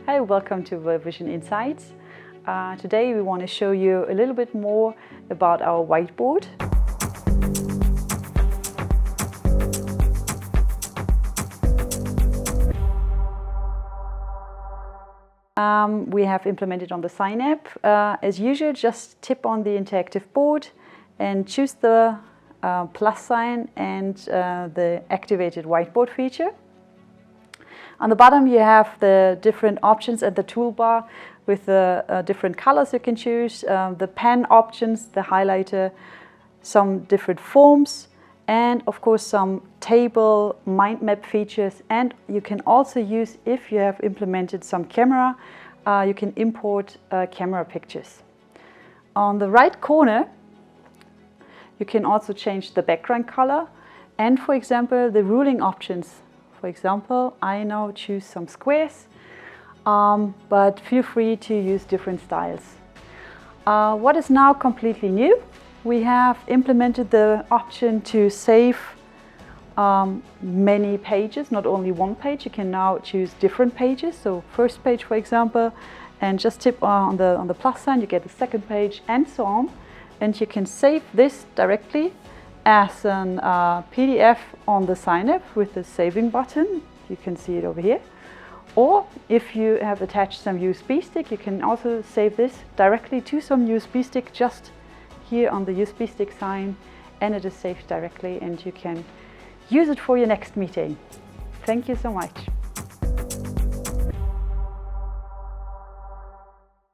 Hi, welcome to WolfVision Insights. Today we want to show you a little bit more about our whiteboard. We have implemented on the Cynap. As usual, just tip on the interactive board and choose the plus sign and the activated whiteboard feature. On the bottom you have the different options at the toolbar with the different colors you can choose, the pen options, the highlighter, some different forms, and of course some table mind map features. And you can also use, if you have implemented some camera, you can import camera pictures. On the right corner you can also change the background color and, for example, the ruling options. For example, I now choose some squares, but feel free to use different styles. What is now completely new? We have implemented the option to save many pages, not only one page. You can now choose different pages. So first page, for example, and just tip on the plus sign, you get the second page, and so on. And you can save this directly as an PDF on the Cynap with the saving button. You can see it over here. Or if you have attached some USB stick, you can also save this directly to some USB stick just here on the USB stick sign, and it is saved directly and you can use it for your next meeting. Thank you so much.